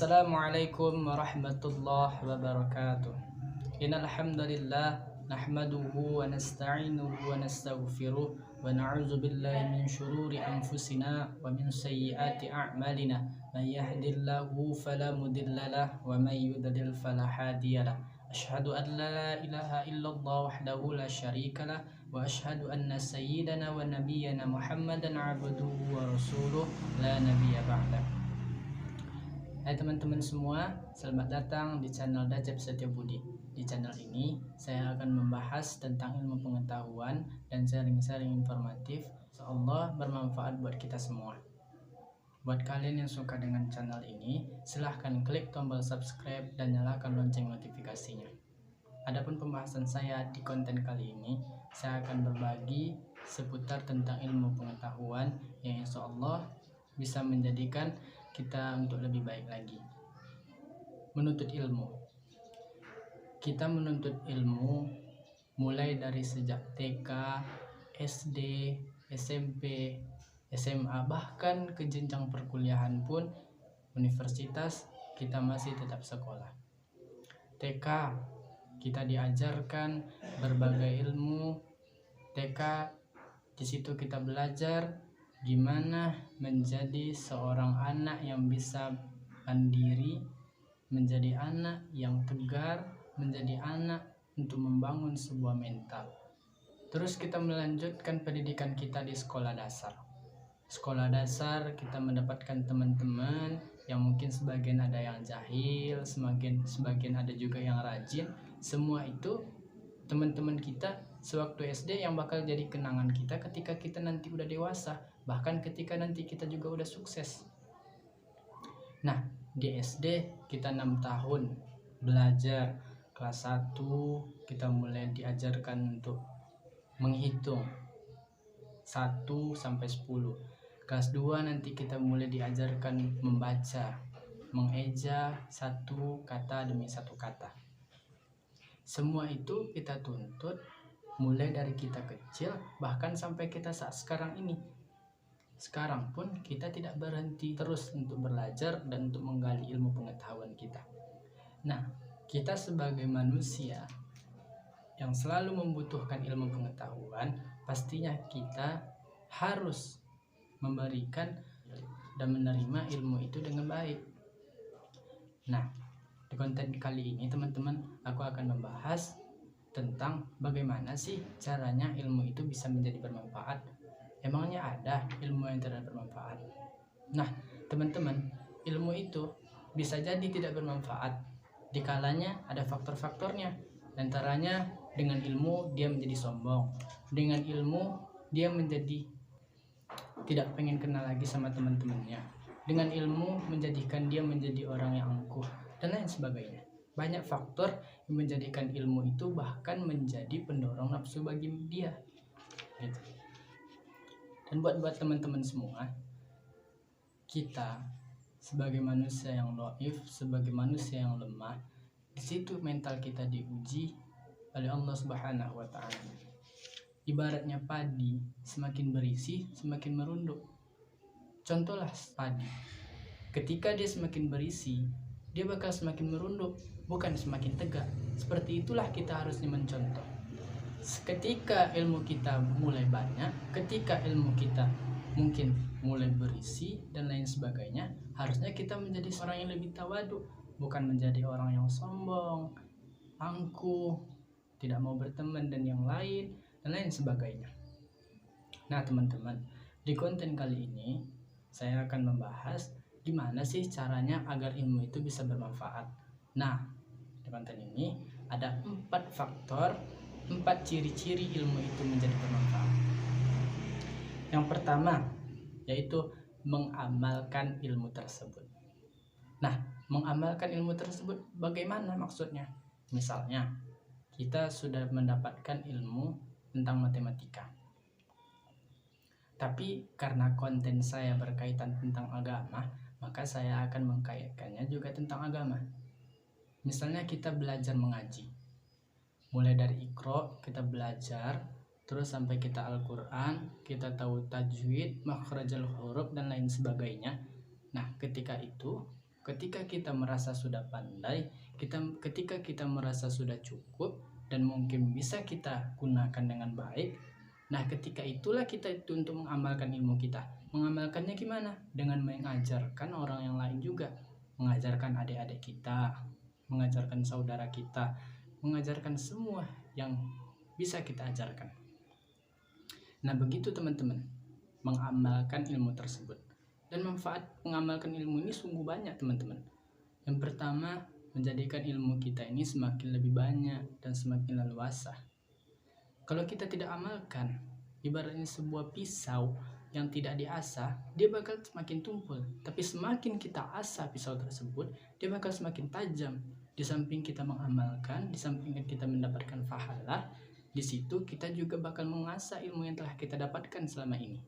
Assalamualaikum warahmatullahi wabarakatuh. Innal hamdalillah nahmaduhu wa nasta'inuhu wa nastaghfiruh wa na'udzu billahi min syururi anfusina wa min sayyiati a'malina. May yahdihillahu fala mudhillalah wa may yudlil fala hadiyalah. Asyhadu an la ilaha illallah wahdahu la syarikalah wa asyhadu anna sayyidana wa nabiyyana Muhammadan 'abduhu wa rasuluh la nabiyya ba'da. Hai teman-teman semua, selamat datang di channel Dajjab Setiabudi. Di channel ini, saya akan membahas tentang ilmu pengetahuan dan sharing-sharing informatif. Insyaallah bermanfaat buat kita semua. Buat kalian yang suka dengan channel ini, silahkan klik tombol subscribe dan nyalakan lonceng notifikasinya. Adapun pembahasan saya di konten kali ini, saya akan berbagi seputar tentang ilmu pengetahuan yang insyaallah bisa menjadikan kita untuk lebih baik lagi. Menuntut ilmu. Kita menuntut ilmu mulai dari sejak TK, SD, SMP, SMA, bahkan ke jenjang perkuliahan pun universitas kita masih tetap sekolah. TK kita diajarkan berbagai ilmu. TK di situ kita belajar gimana menjadi seorang anak yang bisa mandiri, menjadi anak yang tegar, menjadi anak untuk membangun sebuah mental. Terus kita melanjutkan pendidikan kita di sekolah dasar. Sekolah dasar kita mendapatkan teman-teman yang mungkin sebagian ada yang jahil, sebagian ada juga yang rajin. Semua itu teman-teman kita sewaktu SD yang bakal jadi kenangan kita ketika kita nanti udah dewasa, bahkan ketika nanti kita juga udah sukses. Nah, di SD kita 6 tahun belajar. Kelas 1 kita mulai diajarkan untuk menghitung 1 sampai 10. Kelas 2 nanti kita mulai diajarkan membaca, mengeja satu kata demi satu kata. Semua itu kita tuntut mulai dari kita kecil bahkan sampai kita saat sekarang ini. Sekarang pun kita tidak berhenti terus untuk belajar dan untuk menggali ilmu pengetahuan kita. Nah, kita sebagai manusia yang selalu membutuhkan ilmu pengetahuan, pastinya kita harus memberikan dan menerima ilmu itu dengan baik. Nah, di konten kali ini teman-teman, aku akan membahas tentang bagaimana sih caranya ilmu itu bisa menjadi bermanfaat. Emangnya ada ilmu yang tidak bermanfaat? Nah, teman-teman, ilmu itu bisa jadi tidak bermanfaat. Dikalanya ada faktor-faktornya. Antaranya dengan ilmu dia menjadi sombong. Dengan ilmu dia menjadi tidak pengen kenal lagi sama teman-temannya. Dengan ilmu menjadikan dia menjadi orang yang angkuh dan lain sebagainya. Banyak faktor yang menjadikan ilmu itu bahkan menjadi pendorong nafsu bagi dia. Gitu. Dan buat teman-teman semua, kita sebagai manusia yang dhaif, sebagai manusia yang lemah, di situ mental kita diuji oleh Allah Subhanahu wa taala. Ibaratnya padi, semakin berisi semakin merunduk. Contohlah padi. Ketika dia semakin berisi, dia bakal semakin merunduk, bukan semakin tegak. Seperti itulah kita harusnya mencontoh. Ketika ilmu kita mulai banyak, ketika ilmu kita mungkin mulai berisi dan lain sebagainya, harusnya kita menjadi seorang yang lebih tawadu, bukan menjadi orang yang sombong, angkuh, tidak mau berteman dan yang lain dan lain sebagainya. Nah teman-teman, di konten kali ini saya akan membahas gimana sih caranya agar ilmu itu bisa bermanfaat. Nah, di konten ini ada 4 faktor, 4 ciri-ciri ilmu itu menjadi bermanfaat. Yang pertama yaitu mengamalkan ilmu tersebut. Nah, mengamalkan ilmu tersebut bagaimana maksudnya? Misalnya, kita sudah mendapatkan ilmu tentang matematika. Tapi karena konten saya berkaitan tentang agama, maka saya akan mengkaitkannya juga tentang agama. Misalnya kita belajar mengaji. Mulai dari Iqra kita belajar, terus sampai kita Al-Quran, kita tahu tajwid, makhrajul huruf dan lain sebagainya. Nah, ketika itu Ketika kita merasa sudah pandai, ketika kita merasa sudah cukup dan mungkin bisa kita gunakan dengan baik, nah ketika itulah kita itu untuk mengamalkan ilmu kita. Mengamalkannya gimana? Dengan mengajarkan orang yang lain juga, mengajarkan adik-adik kita, mengajarkan saudara kita, mengajarkan semua yang bisa kita ajarkan. Nah begitu teman-teman, mengamalkan ilmu tersebut. Dan manfaat mengamalkan ilmu ini sungguh banyak teman-teman. Yang pertama, menjadikan ilmu kita ini semakin lebih banyak dan semakin leluasa. Kalau kita tidak amalkan, ibaratnya sebuah pisau yang tidak diasah, dia bakal semakin tumpul. Tapi semakin kita asah pisau tersebut, dia bakal semakin tajam. Di samping kita mengamalkan, di samping kita mendapatkan pahala, di situ kita juga bakal mengasah ilmu yang telah kita dapatkan selama ini.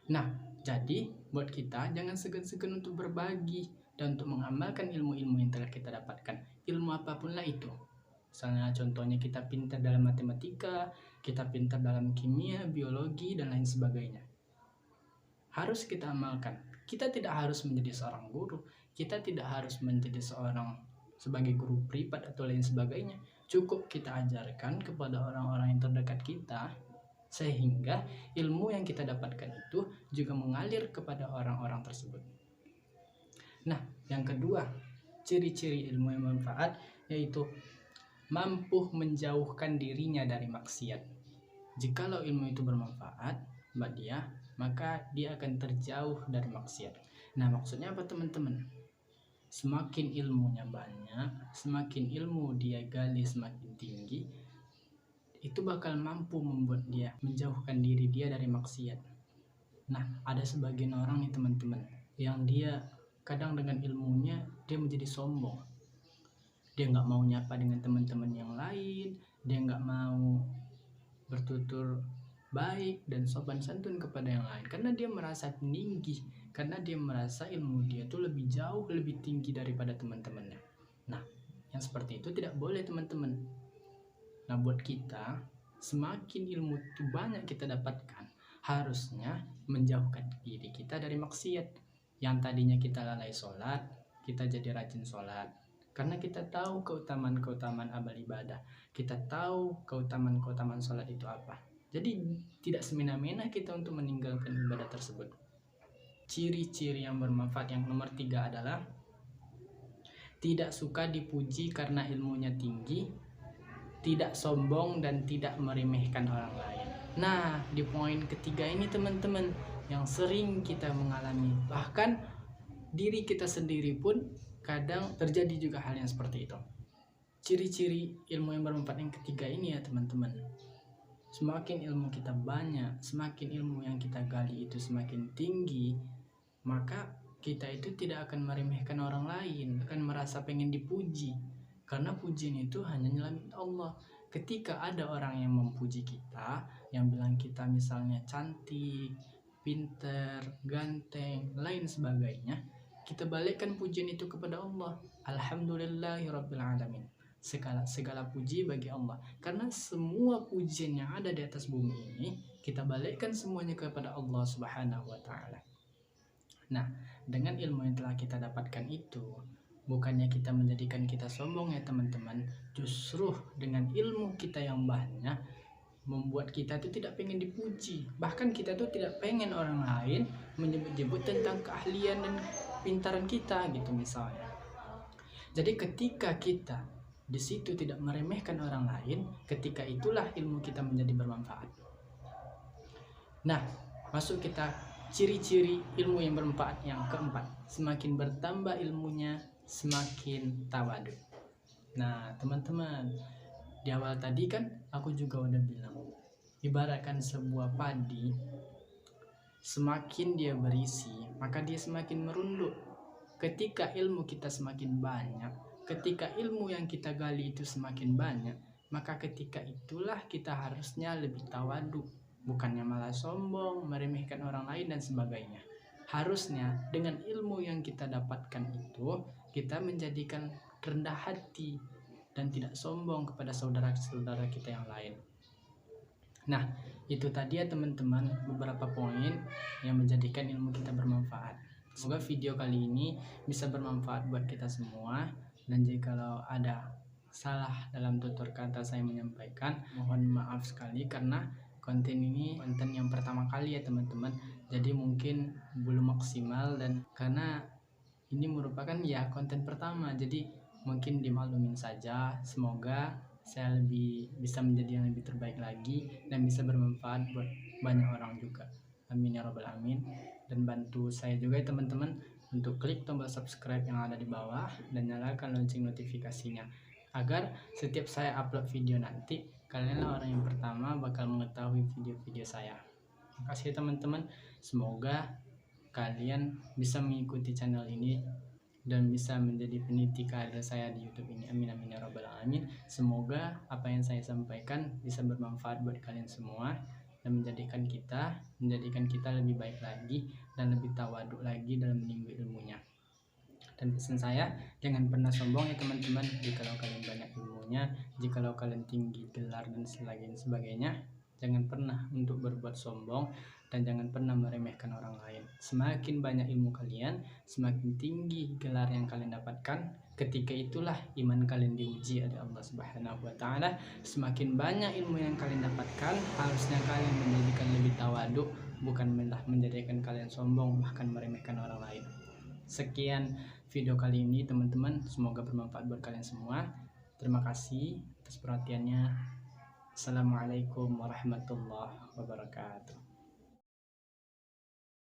Nah, jadi buat kita jangan segan-segan untuk berbagi dan untuk mengamalkan ilmu-ilmu yang telah kita dapatkan. Ilmu apapun lah itu. Misalnya contohnya kita pintar dalam matematika, kita pintar dalam kimia, biologi, dan lain sebagainya. Harus kita amalkan. Kita tidak harus menjadi seorang guru, kita tidak harus menjadi seorang sebagai guru privat atau lain sebagainya. Cukup kita ajarkan kepada orang-orang yang terdekat kita, sehingga ilmu yang kita dapatkan itu juga mengalir kepada orang-orang tersebut. Nah, yang kedua, ciri-ciri ilmu yang bermanfaat yaitu mampu menjauhkan dirinya dari maksiat. Jikalau ilmu itu bermanfaat buat dia, maka dia akan terjauh dari maksiat. Nah, maksudnya apa teman-teman? Semakin ilmunya banyak, semakin ilmu dia gali semakin tinggi, itu bakal mampu membuat dia menjauhkan diri dia dari maksiat. Nah, ada sebagian orang nih teman-teman, yang dia kadang dengan ilmunya dia menjadi sombong. Dia nggak mau nyapa dengan teman-teman yang lain, dia nggak mau bertutur baik dan sopan santun kepada yang lain, karena dia merasa tinggi, karena dia merasa ilmu dia tuh lebih jauh, lebih tinggi daripada teman-temannya. Nah, yang seperti itu tidak boleh teman-teman. Nah buat kita, semakin ilmu itu banyak kita dapatkan, harusnya menjauhkan diri kita dari maksiat. Yang tadinya kita lalai sholat, kita jadi rajin sholat. Karena kita tahu keutamaan-keutamaan amal ibadah. Kita tahu keutamaan-keutamaan sholat itu apa. Jadi tidak semena-mena kita untuk meninggalkan ibadah tersebut. Ciri-ciri yang bermanfaat yang nomor 3 adalah tidak suka dipuji karena ilmunya tinggi, tidak sombong dan tidak meremehkan orang lain. Nah, di poin ketiga ini teman-teman yang sering kita mengalami, bahkan diri kita sendiri pun kadang terjadi juga hal yang seperti itu. Ciri-ciri ilmu yang bermanfaat yang ketiga ini ya teman-teman. Semakin ilmu kita banyak, semakin ilmu yang kita gali itu semakin tinggi, maka kita itu tidak akan meremehkan orang lain, akan merasa pengen dipuji. Karena pujian itu hanya milik Allah. Ketika ada orang yang memuji kita, yang bilang kita misalnya cantik, pinter, ganteng, lain sebagainya, kita balikkan pujian itu kepada Allah. Alhamdulillahirabbil alamin. Segala puji bagi Allah. Karena semua pujian yang ada di atas bumi ini kita balikkan semuanya kepada Allah Subhanahu wa taala. Nah, dengan ilmu yang telah kita dapatkan itu, bukannya kita menjadikan kita sombong ya teman-teman. Justru dengan ilmu kita yang banyak membuat kita itu tidak pengen dipuji. Bahkan kita tuh tidak pengen orang lain menyebut-nyebut tentang keahlian dan pintaran kita gitu misalnya. Jadi ketika kita di situ tidak meremehkan orang lain, ketika itulah ilmu kita menjadi bermanfaat. Nah, masuk kita ciri-ciri ilmu yang bermanfaat yang keempat. Semakin bertambah ilmunya, semakin tawadu. Nah, teman-teman, di awal tadi kan aku juga udah bilang, ibaratkan sebuah padi, semakin dia berisi, maka dia semakin merunduk. Ketika ilmu kita semakin banyak, ketika ilmu yang kita gali itu semakin banyak, maka ketika itulah kita harusnya lebih tawadu, bukannya malah sombong, meremehkan orang lain dan sebagainya. Harusnya dengan ilmu yang kita dapatkan itu, kita menjadikan rendah hati dan tidak sombong kepada saudara-saudara kita yang lain. Nah, itu tadi ya teman-teman beberapa poin yang menjadikan ilmu kita bermanfaat. Semoga video kali ini bisa bermanfaat buat kita semua, dan jikalau ada salah dalam tutur kata saya menyampaikan, mohon maaf sekali karena konten ini konten yang pertama kali ya teman-teman, jadi mungkin belum maksimal, dan karena ini merupakan ya konten pertama, jadi mungkin dimaklumin saja. Semoga saya bisa menjadi yang lebih terbaik lagi dan bisa bermanfaat buat banyak orang juga. Amin ya robbal alamin. Dan bantu saya juga ya teman-teman untuk klik tombol subscribe yang ada di bawah dan nyalakan lonceng notifikasinya agar setiap saya upload video nanti kalianlah orang yang pertama bakal mengetahui video-video saya. Terima kasih teman-teman. Semoga kalian bisa mengikuti channel ini dan bisa menjadi peniti karir saya di YouTube ini. Amin amin ya robbal alamin. Semoga apa yang saya sampaikan bisa bermanfaat buat kalian semua dan menjadikan kita lebih baik lagi dan lebih tawaduk lagi dalam menimba ilmunya. Dan pesan saya, jangan pernah sombong ya teman-teman. Jikalau kalian banyak ilmunya, jikalau kalian tinggi gelar dan sebagainya, jangan pernah untuk berbuat sombong dan jangan pernah meremehkan orang lain. Semakin banyak ilmu kalian, semakin tinggi gelar yang kalian dapatkan, ketika itulah iman kalian diuji oleh Allah Subhanahu wa taala. Semakin banyak ilmu yang kalian dapatkan, harusnya kalian menjadikan lebih tawaduk, bukan malah menjadikan kalian sombong bahkan meremehkan orang lain. Sekian video kali ini teman-teman, semoga bermanfaat buat kalian semua. Terima kasih atas perhatiannya. Assalamualaikum warahmatullahi wabarakatuh.